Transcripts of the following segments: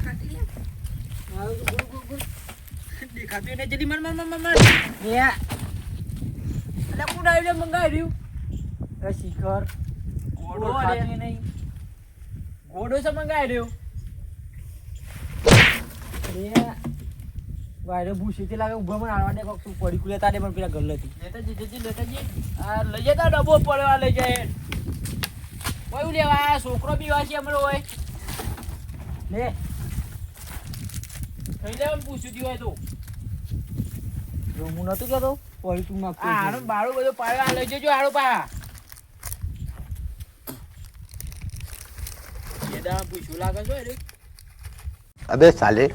કાટી લે મારું તો ગુડ ગુડ દેખાતું ને જલ્દી મર એ અલે કોણ આવ્યું મંગાઈ રહ્યું એ શિખર ગોડો ખાતી નહીં ગોડો છે મંગાઈ રહ્યો એ વાયરો ભૂસીથી લાગે ઉભા મને આડવા દે કોક તું પડી કુલે તારે પણ પેલા ગલ્લે થી લેતાજી આ લઈ જતા ડબ્બો પડવા લઈ જાય કોઈ લેવા છોકરો બી વાસી હમણો હોય લે કઈ લેવાનું પૂછ્યું દી હોય તો જો હું નતું કહેતો પડી તું નાખતો આનો બાળો બધો પાડવા લઈ જજો આડો પા એ દા પૂછ્યું લાગે છો રે અબે સાલે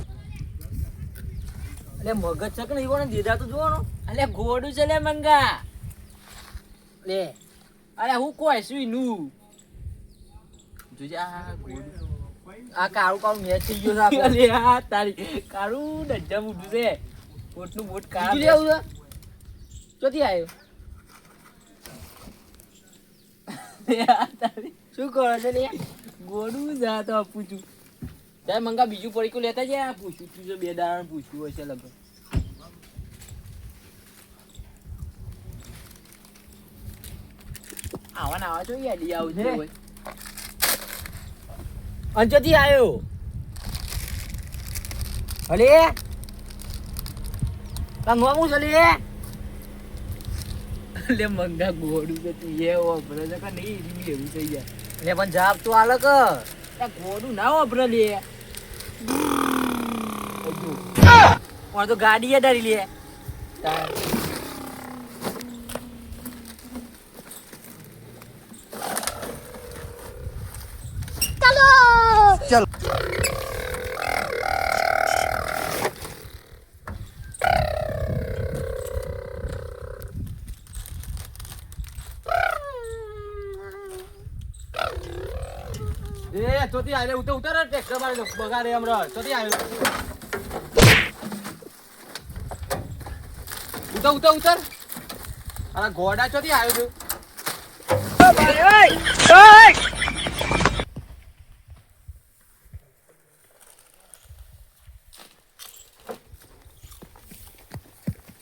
અલે મગજ છે કે નહીં કોને દીધા તો જોવાનો અલે ઘોડું છે લે મંગા લે અરે હું કોઈ સુઈ નું જોજે આ ઘોડું આ કાળું કાળું મેચ થઈ ગયો છે અલે આ તારી કાળું ડજ્જા મૂઠું છે પોટનું બોટ કાળું લે આવું ચોથી આવ્યો તારી શું કરો છે લે ઘોડું જા તો પૂછું તારે મંગા બીજું પડીકું લેતા જાય પૂછ્યું તું જો બે દાડા પૂછ્યું હશે લગભગ આવા ના આવા જો યાદી આવું છે હોય અંજથી આવ્યો અલે તા નોમું છે લે મંગા ગોડું છે તું એ ઓપરે છે કે નહીં એવું થઈ જાય લે પણ જાપ તો આલે કે ગોડું ના ઓપરે લે और तो गाड़ी है डरी लिए चलो चल ए चोती आले उतर उतर ट्रैक्टर मारे बगा रे हमरा चोती आले उतर उतर उतर अरे घोड़ा चोती आयो तू ओए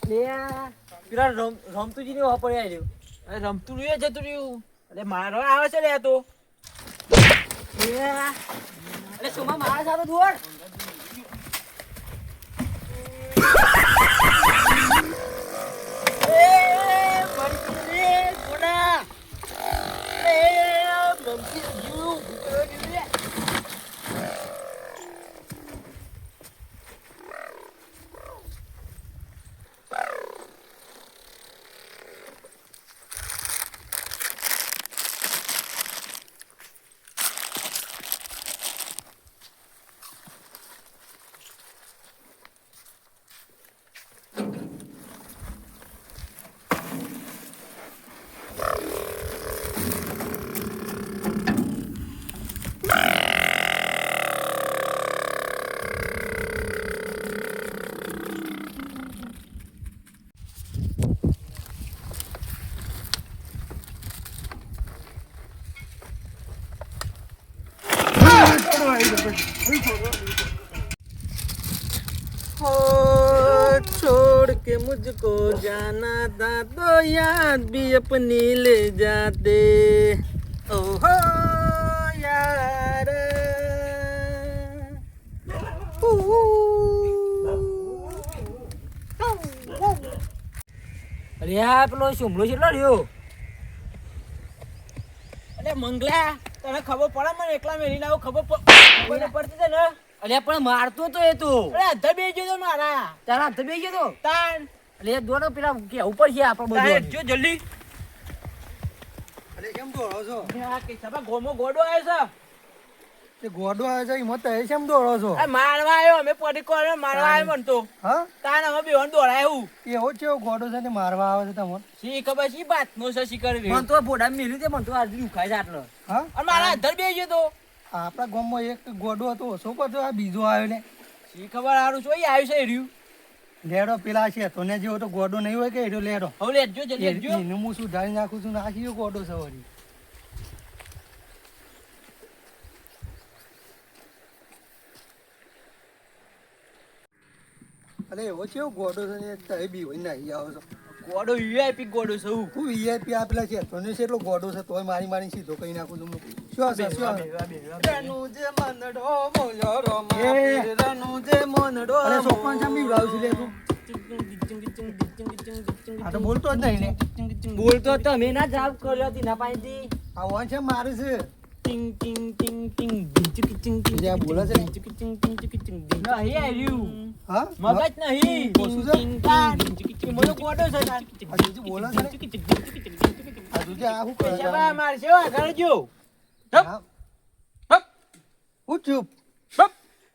લે પેલા રમતુજી ને વાપરે આવ્યો અરે રમતું રહ્યું જતું રહ્યું અરે મારો આવે છે લે તો અરે સુમા મારા સાથે દોડ छोड़ के मुझको जाना था तो याद भी अपनी ले जाते ओहो यार अरे આ પેલો શુમલો કેટલો રહ્યો અરે મંગલા તને ખબર પડે મને એકલા મેરીને આવું ખબર પડતી છે ને અરે પણ મારતો તો એ તો અરે અધર બે ગયો તો મારા તારા અધર બે ગયો તો તાન અરે દોડો પેલા કે ઉપર છે આપણો બધું જો જલ્દી અરે કેમ દોડો છો આ કે સભા ગોમો ગોડો આવ્યો તે ગોડો આવે છે હિંમત એ કેમ દોડો છો છે આ મારવા આવ્યો અમે પડી કોને મારવા આવ્યો મનતો હા તાન અમે બેવન દોડાય હું એવો છે ગોડો છે ને મારવા આવે છે તમને સી ખબર સી વાત નો છે સી કરી મન તો બોડા મેલી તે મન તો આજ દુખાય છે આટલો હા અને મારા અધર બે ગયો તો આપણા ગામમાં એક ગોડો હતો ઓછો કરતો આ બીજો આવ્યો ને સી ખબર હારું છો આવ્યું છે રહ્યું લેડો પેલા છે તો ને જેવો તો ગોડો નહીં હોય કે એનો લેડો હવે લેજો જલ્દી લેજો એનું હું સુધારી નાખું છું નાખી ગોડો છે વળી અરે એવો કેવો ગોડો છે ને તમે બી હોય નાહી આવો છો ગોડો વીઆઈપી ગોડો છે હું હું વીઆઈપી આપેલા છે તને છે એટલો ગોડો છે તોય મારી સીધો કહી નાખું છું શું હશે શું રનું જે મનડો મોયો રોમા રનું જે મનડો અરે સોપન છે બી ગાવ છે લે તું આ તો બોલતો જ નહીં ને બોલતો તમે ના જવાબ કર્યો હતી ના પાણીથી આ વાન છે મારે છે ટિંગ ટિંગ ટિંગ ટિંગ ડિંચક ટિંગ ટિંગ જે આ બોલે છે ને? ડિંચક ટિંગ ટિંગ ટિંગ ટિંગ નહીં આવ્યું હા મગજ નહીં ઓછું છે? મને ગોડો છે તાર. આ તું જે બોલે છે ને? આ તું જે આ શું કરે છે? પૈસા માર છે વા કરજો હા. હપ હું ચૂપ હપ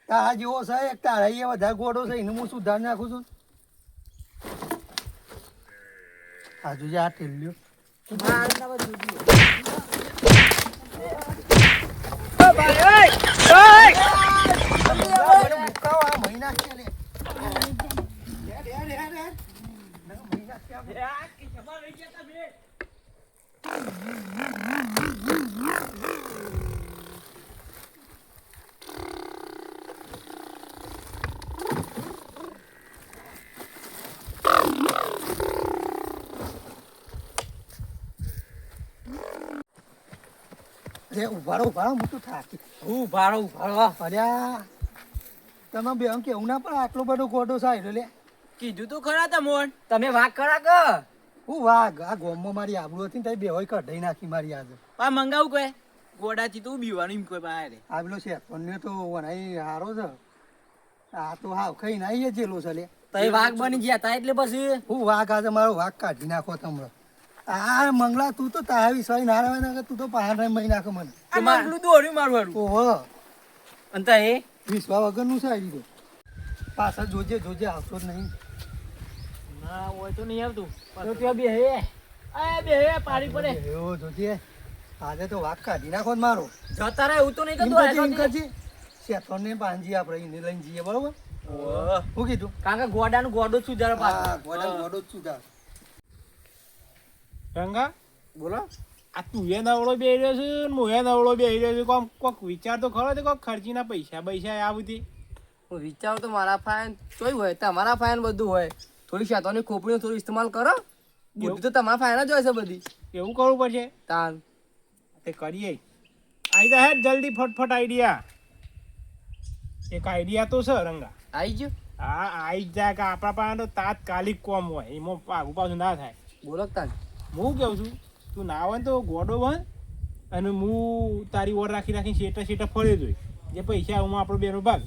તારા જેવો છે એક તારા એ વધારે ગોડો છે એને હું સુધાર નાખું છું આ તું જે આ ટેલ્યો માર ના બધું ઓ ભાઈ ઓય મને મુકાવો આ મહિના છે લે અરે ઉભારો હું તો થાકી હું ભાડો અલ્યા તમે બે આમ કેવું ના પણ આટલો બધો ગોડો સાહેબ લે કીધું તું ખરા તમોન તમે વાક કરા કે હું વાઘ આ ગોમમાં મારી આબરૂ હતી ને તે બે હોય કઢાઈ નાખી મારી આજે પા મંગાવું કોઈ ગોડાથી તું બીવાનું એમ કોઈ બહાર આવેલો છે પણ તો વનાઈ હારો છે આ તો હાવ ખાઈ નાઈ જેલો છે લે તઈ વાઘ બની ગયા તા એટલે પછી હું વાઘ આજે મારો વાઘ કાઢી નાખો તમને આ મંગળા તું તો તાવી સહી ના રહે ના તું તો પહાડ રહી મહી નાખો મને આ મંગલું દોર્યું મારું ઓહો અંતા એ વિશ્વા વગરનું છે આવી તો પાછા જોજે આવતો જ નહીં ના હોય તો નહીં આવતું તો ત્યાં બે હે આ બે હે પાડી પડે એવો જોજે આજે તો વાઘ કાઢી નાખો ને મારો જતા રહે હું તો નહીં એમ કરતો કરજે શેઠોન ને પાંજી આપણે એને લઈને જઈએ બરોબર શું કીધું કારણ કે ગોડાનું ગોડો સુધારો હા પાછો ગોડો જ સુધાર રંગા બોલો આ તું એ નવળો બેહી રહ્યો છે ને હું એ નવળો બેહી રહ્યો છું કોક વિચાર તો ખરો છે કોક ખર્ચીના પૈસા આ બધી હું વિચારું તો મારા ફાયન ચોય હોય તમારા ફાયન બધું હોય થોડી શાતોની ખોપડીનો થોડું ઇસ્તેમાલ કરો બુદ્ધિ તો તમારા ફાયન જ હોય છે બધી એવું કરવું પડશે તાન તે કરીએ આઈ જા હેડ જલ્દી ફટફટ આઈડિયા એક આઈડિયા તો છે રંગા આવી ગયો હા આઈ જ જાય કે આપણા પાસે તો તાત્કાલિક કોમ હોય એમાં પાછું પાછું ના થાય બોલો તાન હું કહું છું તું ના આવે ને તો ગોડો બન અને હું તારી ઓર રાખી શેટા ફળે જોઈ જે પૈસા હું આપણો બેનો ભાગ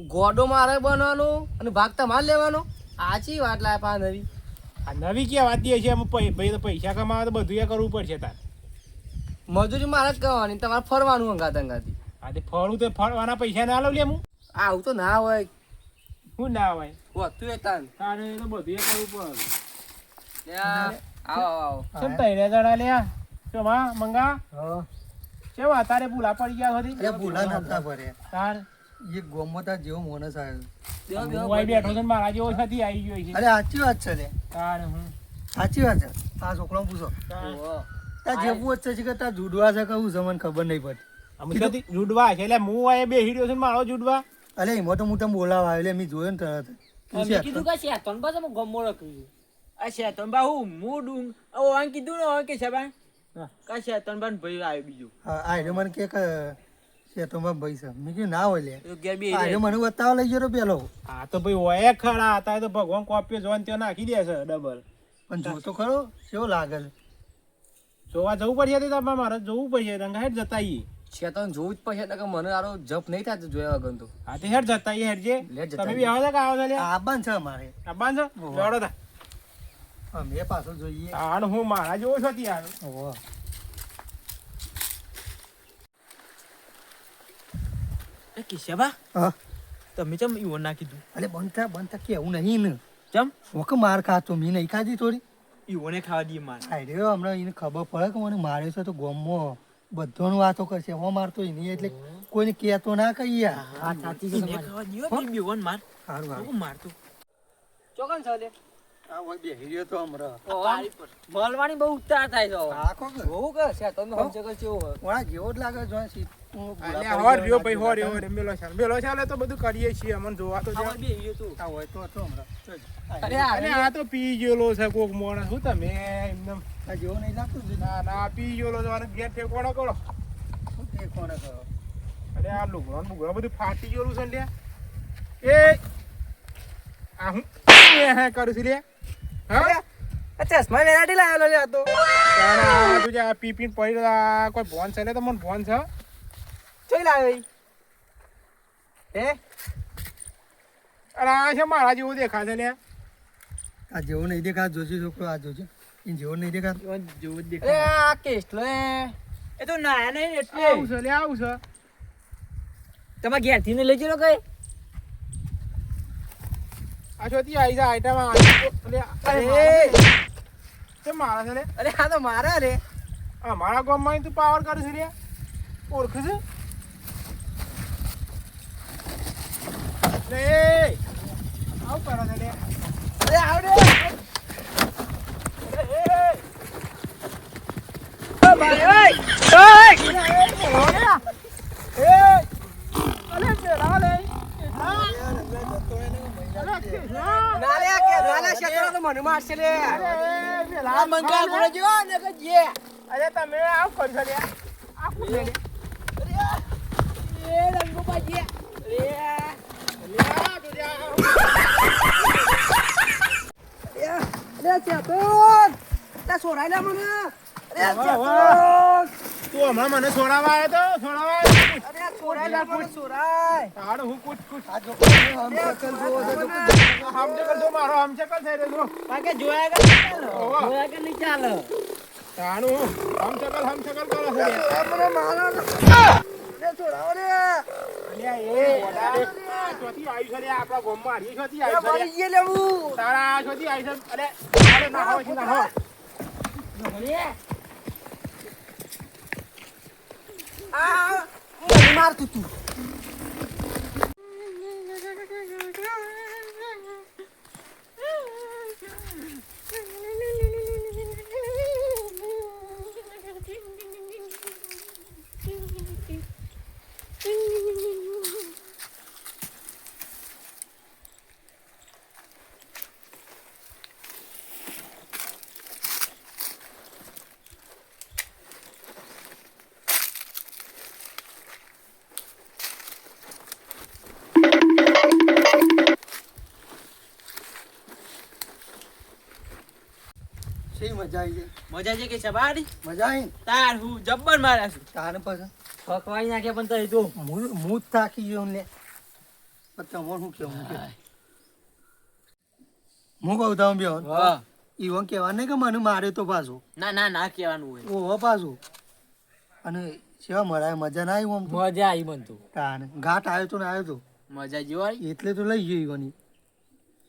ગોડો મારે બનવાનો અને ભાગ તમારે લેવાનો આચી વાત લાય પા નવી આ નવી ક્યાં વાત છે એમાં ભાઈ તો પૈસા કમાવા તો બધું એ કરવું પડશે તાર મજૂરી મારે જ કરવાની તમારે ફરવાનું અંગાથી આ તે ફળું તો ફળવાના પૈસા ના લઉં લે હું આવું તો ના હોય શું ના હોય હોતું એ તાન તારે તો બધું એ કરવું પડે ત્યાં આવો કેમ તૈરે જણા લ્યા કેમ હા મંગા હા કેમ તારે ભૂલા પડી ગયા હતી અરે ભૂલા નતા ભરે તાર એક ગોમતા જેવો મોણસ આવ્યો હું અહીં બેઠો છું ને મારા જેવો છતી આવી ગયો છે અરે સાચી વાત છે લે તાર હું સાચી વાત છે આ છોકરાને પૂછો ત્યાં જેવું જ છે કે ત્યાં જુડવા છે કહું છે મને ખબર નહીં પડતી અમે કદી જુડવા છે એટલે હું અહીં બેસી રહ્યો છું ને મારો જુડવા અરે એમાં તો હું તમે બોલાવા આવ્યો એટલે મેં જોયો ને તરત મેં કીધું કે શેતન બસ અમે ગમો રખ્યું આ શેતન બા હું ડુંગ આમ કીધું ને હવે કે શેબાન કા શેતન બા ભાઈ આવ્યો બીજો હા આ મને કે છે તો ભાઈ છે મેં કીધું ના હોય લે તો ઘેર બે આ મને બતાવવા લઈ ગયો પેલો હા તો ભાઈ હોય ખરા હતા તો ભગવાન કોપ્યો જોન ત્યાં નાખી દે છે ડબલ પણ જો તો ખરો કેવો લાગે છે જોવા જવું પડશે તો તમારે મારે જવું પડશે રંગા હેડ જતા આવીએ છે તો જોવું જ પડશે એટલે કે મને આરો જપ નહીં થાય જોયા વગર તો હા તે હેડ જતા આવીએ હેડ જે લેટ જતા તમે બી આવો છો કે આવો છો લે આ બંધ છે અમારે આબાન છો જોડો તા અમે પાછળ જોઈએ હાલ હું મારા જેવો છો યાર ઓહો એ કિશેબા હા તમે ચમ ઈવન ના કીધું અરે બનતા કેવું નહીં ને ચમ ઓકે માર ખાતો મેં નહીં ખાધી થોડી ઈવોને ખાવા દઈએ માર આઈ રહ્યો હમણાં એને ખબર પડે કે મને માર્યો છે તો ગોમમાં બધાનું વાતો કરશે હું મારતો એની એટલે કોઈને કહેતો ના કહી યાર હા સાચી છે ને ખાવા દીયો બીવન માર સારું સારું હું મારતો ચોકન છે લે આ હોય બેહી રહ્યો તો હમણાં મળવાની બહુ ઉતાર થાય છે આખો કે બહુ કે છે તમે સમજે કે કેવું હોય વાળા જેવો જ લાગે જો અલ્યા હો રહ્યો ભાઈ હો રહ્યો મેલો ચાલે તો બધું કરીએ છીએ અમને જોવા તો આમાં જાઓ. બેહ્યો તું. આ હોય તો હતો હમણાં. ચલ. અરે અને આ તો પી ગયેલો છે કોક માણસ શું તમે એમને આ જેવો નહીં લાગતું ને. ના પી ગયેલો છે અને ઘેર ઠેકોણો કરો. શું તે કોણે કરો? અરે આ લુગડો બધું ફાટી ગયેલું છે લ્યા. એ આ હું હે કરું છું લ્યા. હા ચશ્મા વેરાટી લાવેલો લે આ તો તાણા તું જે આ પી પીને પડી રહ્યા, કોઈ ભોન છે ને તમને ભોન છે? ચોઈ લાવે હે અરે આ છે મારા જેવું દેખાશે લ્યા. આ જેવો નહીં દેખાતો જોજો છોકરો, આ જોજો એ જેવો નહીં દેખાતો. જેવું જ અરે દેખાય. આ કેસલો એ તો નાયા નહીં એટલે આવું છે લ્યા આવું છે. તમે ઘેરથી ને લઈ જજો કઈ. આ છોતી આવી જાય આઈટમ અરે તે મારા છે લે. અરે આ તો મારા રે અમારા ગામમાં તું પાવર કરે છે લ્યા. ઓળખે છે લે આવું કરે છે લ્યા. અરે આવડે ભાઈ નાલે કે નાલે શેતરો તો મને મારશે લે આ મંગા ગોળો જેવો ને કે જે. અરે તમે આવું કરી છે લ્યા. આ શું છે લ્યા? એ રંગો બાજી. લ્યા તું લ્યા. અરે ચેતન તા સોરાય લે મને અરે ચેતન તું હમણાં મને છોડાવવા આવ્યો તો અરે સોરાય લે કુછ સોરાય તારું હું કુછ આ છોકરો આમ શકલ જોવો છે તો હમચકલ તો મારો હમચકલ થઈ રહ્યો. બાકી જોયા કે નહીં ચાલે. ઓવા. જોયા કે નહીં ચાલે. તારું હમચકલ કરે છે લ્યા. મને મારો અરે સોરાવ રે અલ્યા એ ગોડા ચોથી આવી છે લ્યા આપણા ગામમાં હારી ચોથી આવી છે મારી લ્યા. ગયે લેવું તારા ચોથી આવી છે. અરે ના હોય ના હો. આ મને મારતું તું શી મજા આવી છે? મજા છે કે સવારી મજા આવી ને? તાર હું જબ્બર મારા છું. તારે પછી ફકવાઈ નાખે પણ તઈ તો હું જ થાકી ગયો ને. પણ તમારે શું કેવું હું કહું તમે બે હા. ઈવન કહેવા નહીં કે મને માર્યો તો પાછો ના કહેવાનું હોય. ઓહો પાછો અને સેવા મરાય મજા ના આવી આમ તો. મજા આવી મન તો. તાને ઘાટ આવ્યો તો ને આવ્યો તો મજા જેવો આવી. એટલે તો લઈ ગયો ઈવન.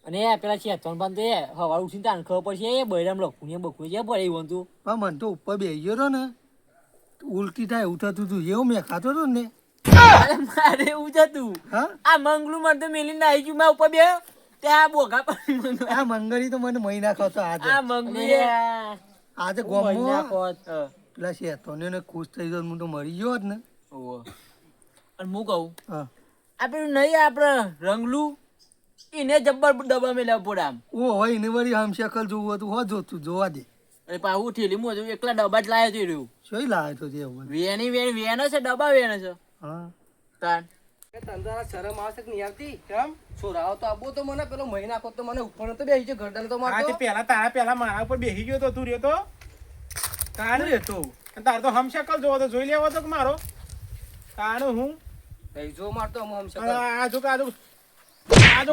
અને પેલા છે ત્રણ પાંચ તે હવાર ઉઠીને તાને ખબર પડશે એ બૈરામ લખું ને બખું જે પડે એવું હતું. પણ મને તો ઉપર બેસી ગયો હતો ને તો ઉલટી થાય એવું થતું હતું એવું મેં ખાતો હતો ને. અરે મારે એવું જ હતું. હા આ મંગલું મને તો મેલીને આવી ગયું. મેં ઉપર બે ત્યાં બોગા પડી મને. આ મંગળી તો મને મહિના ખાતો આજે આ મંગલું આજે ગોમમાં પેલા શેતોને ખુશ થઈ ગયો હું તો મરી ગયો જ ને. અને હું કહું હા આ પેલું નહીં આપડે રંગલું એને જબ્બર ડબ્બા મેલા પડે આમ. ઓ હોય ને વળી આમ શકલ જોવું હતું હો જોતું જોવા દે. અરે પાછું ઠેલી હું હજુ એકલા ડબ્બા જ લાવ્યો તો રહ્યું. જોઈ લાવે તો તે એવું. વેની વેનો છે ડબ્બા વેનો છે હા તાન. તંદરા શરમ આવશે કે નહીં આવતી કેમ છોરાઓ તો આબો તો મને પેલો મહિના કો તો મને ઉપર તો બેસી છે ગરદન તો આ મારતો તે પેલા મારા ઉપર બેસી ગયો તો તું રહ્યો તો તારે રહેતો તાર તો હમશકલ જોવો તો જોઈ લેવો તો કે મારો તારું હું બેસી જો મારતો હું હમ શકલ આ જો આ જો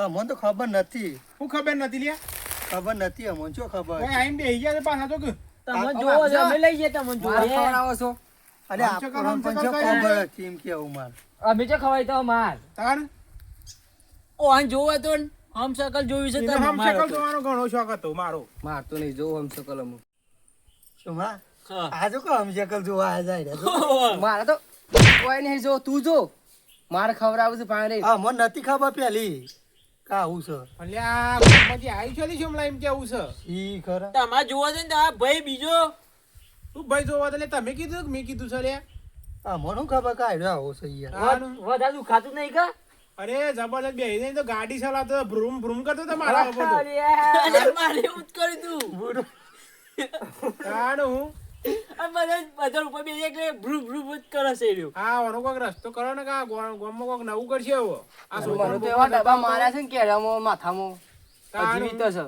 અમને તો ખબર નથી. હું ખબર નથી લ્યા. ખબર નથી અમને શું ખબર. કોઈ આઈને બેસી ગયા છે પાછા તો કે તમને જોવો છે અમે લઈ જઈએ તમને માર જોવો ખવડાવો છો અરે આપણને પણ શું ખબર હતી એમ કેવું મારે. અમે તો ખવાય તો માર તાર ઓન જોવો તો હમ સકલ જોયું છે એને તમે મારો હમશકલ તો. જોવાનો ઘણો શોખ હતો મારો. મારતો નહીં જો હમ શકલ હું શું હા હા. આ જો કામ શકલ જોવા આ જાય રે જો. મારે તો કોઈ નહીં જો તું જો મારે ખવડાવું છે પાણી હા મને નથી ખબર પેલી કા આવું છે. અલ્યા પછી આવી છે ને શું એમ કેવું છે ઈ ખરા તમારે જોવો છે ને તમારા ભાઈ બીજો તું ભાઈ જોવા તો લે તમે કીધું કે મેં કીધું છે લે આ મને ખબર કાઢ્યો આવો છે યાર વધારે દુખાતું નહીં કા અરે જબરજસ્ત બેહી જઈને તો ગાડી ચલાવતો ભ્રૂમ ભ્રૂમ કરતો તો મારા ઉપર તો અરે મારે એવું જ કર્યું તું તાણ હું બધા ઉપર બેસી એટલે ભ્રુ ભ્રુ જ કરે છે એ રહ્યો. હા ઓનો કોક રસ્તો કરો ને કા ગામમાં કોક નવું કરશે હવે આ મને છોકરો તો એવા ડબ્બા માર્યા છે ને કેળામાં માથામાં જીવિત છે.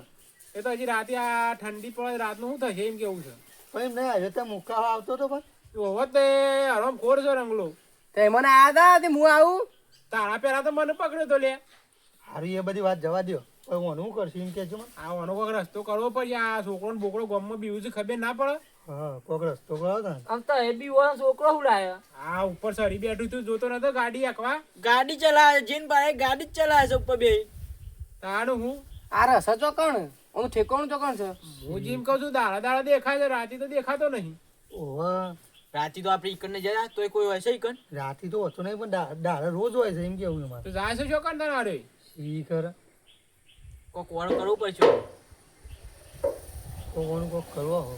એ તો હજી રાતે આ ઠંડી પડે રાતનું શું થશે એમ કેવું છે પણ એમ નહીં આવ્યો ત્યાં મુકાવા આવતો તો પણ હોત તે હરમ ખોર છે રંગલો તે મને આયા હતા તે હું આવું તારા પેલા તો મને પકડ્યો તો લે હારું એ બધી વાત જવા દો પણ હું શું કરશું એમ કે છે મને આ ઓનો કોક રસ્તો કરવો પડશે આ છોકરો ને બોકડો ગામમાં બીવું છે ખબર ના પડે હા કોક રસ્તો કરો ને આમ તો એ બી વાળો છોકરો હું લાયો આ ઉપર સરી બેઠું તું જોતો નતો ગાડી આખવા ગાડી ચલાવે જીન ભાઈ ગાડી જ ચલાવે છે ઉપર બે તાનું હું આ રસ ચોકણ આનું ઠેકાણું ચોકણ છે. હું જેમ કહું છું દાડા દાડા દેખાય છે રાતે તો દેખાતો નહીં ઓવા રાતી તો આપણે ઈકન ને જયા તોય કોઈ હોય છે ઈકન રાતી તો હોતો નહીં પણ દાડા રોજ હોય છે એમ કેવું મારે તો જાય છે શું કરતા ના રે શી કરે કોક વાળો કરવું પડશે. કોણ કોક કરવો હો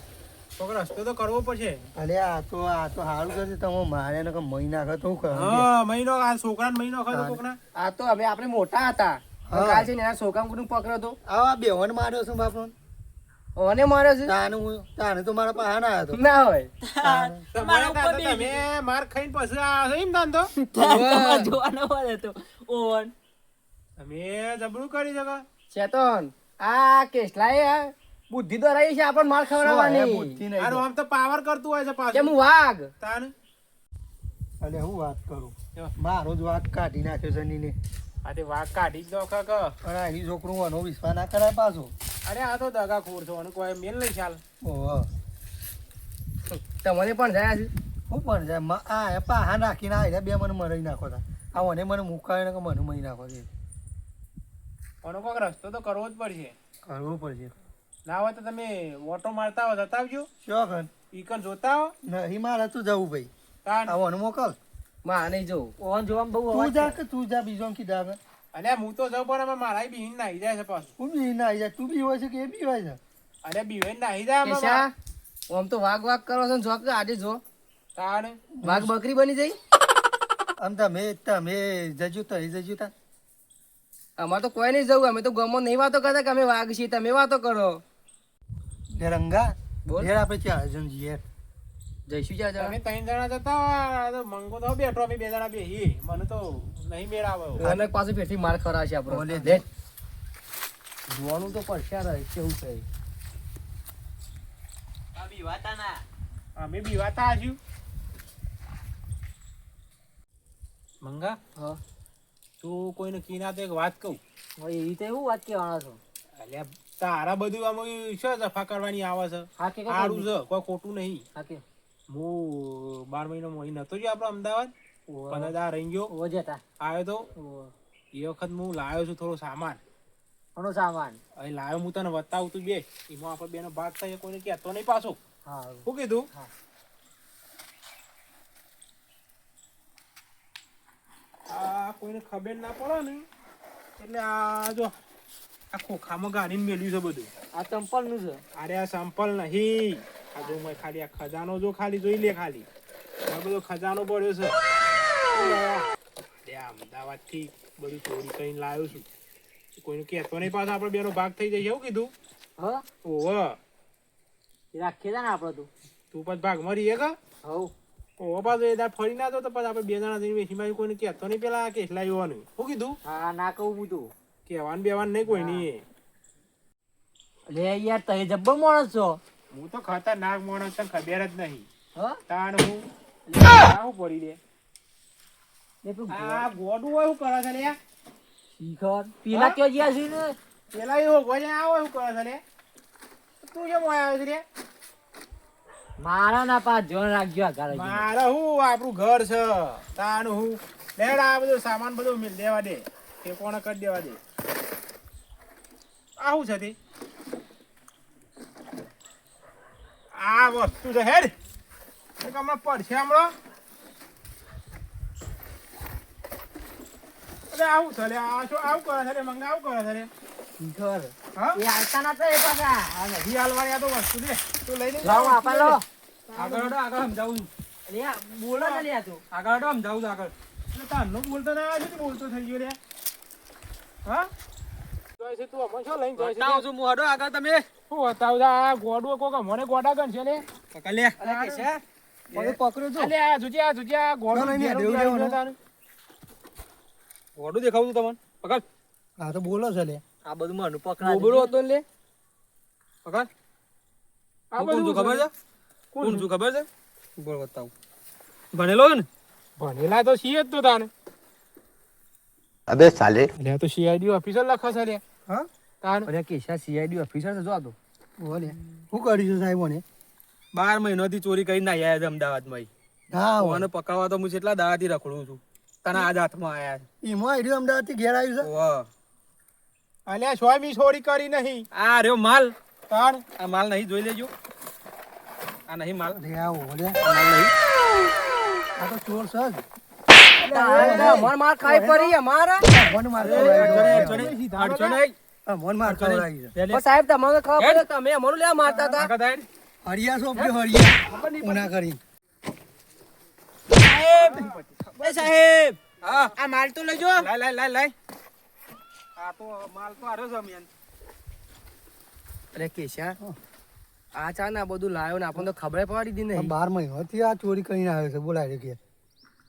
કોક રસ્તો તો કરવો પડશે અલે આ તો સારું કરશે તમે મારે ને મહી નાખે તો હું કરે હા મહિનો આ છોકરાને મહિનો ખાતો કોકના આ તો અમે આપણે મોટા હતા હા. કાલ છે ને એના છોકરા કોઈને પકડ્યો તો આવા બેવન માર્યો છું બાપનો અને માર્યો છે તાને તો મારા પાસે ના આવ્યો ના હોય તમારા દાદા તમે માર ખાઈને પછી આ એમ દાંતો તમારે જોવાનો હોય તો ઓવન તમે જબરું કરી શકો ચેતન આ કેસલા બુદ્ધિ તો રહી છે આપણને માર ખવડાવવાની બુદ્ધિ આ નહીં આમ તો પાવર કરતું હોય છે કે પાછું હું વાઘ તાન અલે હું વાત કરું જો. મારો જ વાત કાઢી નાખ્યો સનીને આ તે વાઘ કાઢી જ દો કાક પણ આ એની છોકરું અનો વિશ્વાસ ના કરાય પાછો અરે આ તો દગા ખોર છો અને કોઈ મેલ નહીં ચાલ ઓહ તમને પણ જાય છે હું પણ જાય આ પાહા નાખીને આવીને બે મને મરી નાખો તા આ મને મુકાવીને કે મને મરી નાખો છે આનો કોઈક રસ્તો તો કરવો જ પડશે કરવું પડશે ના હોય તો તમે ઓટો મારતા હો જતા આવજો શું કર ઈકન જોતા હો નહીં મારે તું જવું ભાઈ તાન આવવાનું મોકલ માં નહીં જવું ઓવન જોવામાં બહુ તું અવાજ જા કે તું જા બીજો કીધા આગળ અરે હું તો જાઉં પણ આમાં મારા બી નાહી જાય છે પાછું હું બી ના આવી જાય તું બી હોય છે કે એ બી હોય છે અરે બીવે નાહી જાય આમાં કેશા આમ તો વાઘ વાઘ કરો છો ને જો કે આજે જો તાન વાઘ બકરી બની જઈ આમ તમે જજો તો એ જજો તા અમારે તો કોઈ નહીં જવું અમે તો ગમો નહીં વાતો કરતા કે અમે વાઘ છીએ તમે વાતો કરો ને રંગા બોલ. યાર આપણે ચાર જણ જઈએ જઈશું ચાર તમે જણા 3 જણા જતા હોય તો મંગો તો બેઠો અમે 2 જણા બેહી મને તો નહીં મેળ આવે અને પાછું ફેરથી માર ખવડાવશે આપણો બોલે. લે. જોવાનું તો પડશે યાર કેવું છે આ બી વાતા ના અમે બીવાતા હશું મંગા હા તું કોઈને કીના તો એક વાત કહું હવે એવી રીતે એવું વાત કહેવાનો છો અલ્યા તારા બધું આમ શું જફા કરવાની આવે છે હા કે સારું છે કોઈ ખોટું નહીં હા કે હું 12 મહિનો અહીં નતો જો આપણો અમદાવાદ 15 દાડા રહી ગયો ઓ જતા આવ્યો તો ઓ એ વખત હું લાવ્યો છું થોડો સામાન ઘણો સામાન અહીં લાવ્યો હું તને બતાવું તું બે એમાં આપણે બેનો ભાગ થાય કોઈને કહેતો નહીં પાછો હા શું કીધું હા. આ કોઈને ખબર ના પડે ને એટલે આ જો આ ખોખામાં ગાડીને મેલ્યું છે બધું આ ચંપલ નું છે અરે આ સંપલ નહીં આ જો મેં ખાલી આ ખજાનો જો ખાલી જોઈ લે ખાલી આ બધો ખજાનો પડ્યો છે અરે આ અમદાવાદથી બધું ચોરી કરીને લાવ્યો છું કોઈને કહેતો નહીં પાછો આપણે બેનો ભાગ થઈ જાય એવું કીધું હા ઓહ એ રાખીએ તા ને આપણે તું તું પછી ભાગ મરી કા હવ ઓહો પાછો એ દાડ ફરી ના તો પછી આપણે 2 જણા જઈને વેચીમાં કોઈને કહેતો નહીં પેલા કેસ લાવ્યોનું શું કીધું હા ના કહું હું તું કહેવાનું બેવાનું નહીં કોઈ નહીં લે યાર તય જબ્બર માણસ છો હું તો ખતરનાક માણસ તને ખબર જ નહીં હા તાણ હું આવું પડી દે એ તું આ ગોડું હોય શું કરે છે લે શીખર પીલા ક્યાં ગયા છે ને પેલા એવો ગોજે આવો શું કરે છે લે તું કેમ આવ્યો છે લે મારા ના પાસ જોન રાખજો આ ઘરે મારે હું આપણું ઘર છે તાણ હું લેડ આ બધું સામાન બધું મિલ દેવા દે તે કોણે કરી દેવા દે આ શું છે તે આ વસ્તુ છે હેડ હમણાં પડશે હમણાં અરે આવું છે લે આ શું આવું કરે છે લે મંગા આવું કરે છે લે શીખર હા એ હાલતા ના તો એ પાછા આ નથી હાલવાની આ તો વસ્તુ દે તું લઈ લે લાવો આપા લો આગળ હટો, આગળ સમજાવું છું. અરે આ બોલો ને લ્યા તું. આગળ હટો, સમજાવું છું આગળ. એટલે તારનો બોલતો ના આવ્યો છે, બોલતો થઈ ગયો લે. હા? જોઈ છે તું અમને શું લઈને જોઈ છે? બતાવું છું હું, હડો આગળ તમે. શું બતાવું છે? આ ગોડું કોક અમને ગોડા ગણ છે લે. પકડ લે. અરે કેશા મને પકડ્યો છો. અલે આ જોજે આ ગોડું ના, ના, ઘેરું દેવું ઘેરું દેવું તારું. ગોડું દેખાવું છું તમને. પકડ. હા તો બોલો છે લે. આ બધું મને પકડા ગોબરો હતો ને લે પકડ. આ હું કોણ બધું છું ખબર છે? કોણ કોણ છું ખબર છે? બોલ બતાવું. ભણેલો છે ને? ભણેલા તો છીએ જ તો તાને. અબે સાલે. એટલે આ તો CID ઓફિસર લખે છે લે. હા? તાન અરે કેશા CID ઓફિસર છે જો આ તો બોલે. શું કર્યું છે સાહેબ મને? 12 મહિનાથી ચોરી કરીને આયા છે અમદાવાદમાં. હા મને પકડવા તો હું કેટલા દાડાથી રખડું છું. તને આજ હાથમાં આયા છે. એમાં આઈડિયો અમદાવાદ થી ઘેર આવ્યું છે. ઓહ. અલ્યા સ્વામી ચોરી કરી નહીં. આ રહ્યો માલ. તાન આ માલ નહીં જોઈ લેજો. આ નહીં માલ. અરે આવો બોલે. આ માલ નહીં. આ તો ચોર છે જ. મન માર ખાઈ પડી અમારા મન માર અડચો નહીં. અડચો નહીં. મન માર ખવડાવી છે. લે, લે. પણ સાહેબ તમને ખબર પડે તમે અમારું લેવા મારતા હતા આગળ થાય. હરિયા સોંપ્યો હરિયા. ઉના કરી. એ સાહેબ હા. આ માલ તો લેજો. લાય. આ તો માલ તો આર્યો છે મેન. અરે કેશા આ ચા ને આ બધું લાવ્યો ને આપણને તો ખબર પડી દી નહીં 12 મહિનાથી આ ચોરી કરીને આવ્યો છે બોલાય કે.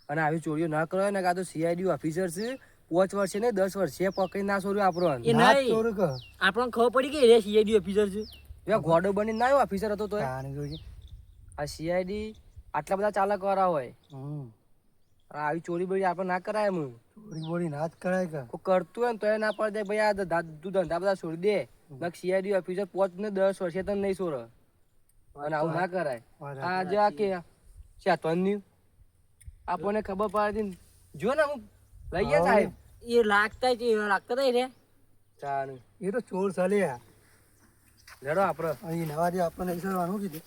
અને આવી ચોરીઓ ના કરો ને કાં તો CID ઓફિસર છે 5 વર્ષે ને 10 વર્ષે પકડી ના છોડ્યો આપણો એ ના નહીં. ચોર કે. આપણને ખબર પડી કે એ CID ઓફિસર છે. એ ઘોડો બનીને ના ઓફિસર હતો તો તાને જોજે. આ CID આટલા બધા ચાલક વાળા હોય હમ. આ આવી ચોરી બળી આપણે ના કરાય એમ ચોરી બોરી ના જ કરાય કે. કોઈ કરતું હોય ને તો એ ના પડે ભાઈ આ તું ધંધા બધા છોડી દે નક CID ઓફિસર 5 ને 10 વર્ષે તને નહીં છોડે અને આવું ના કરાય આ જે આ કે ચાતવનની આપણને ખબર પડતી ને. જો ને હું લઈ ગયા સાહેબ એ લાગતા હતા રે. ચાલ એ તો ચોર ચાલે. લડો આપણે અહીં નવા જે આપણને નહીં કરવાનું કીધું.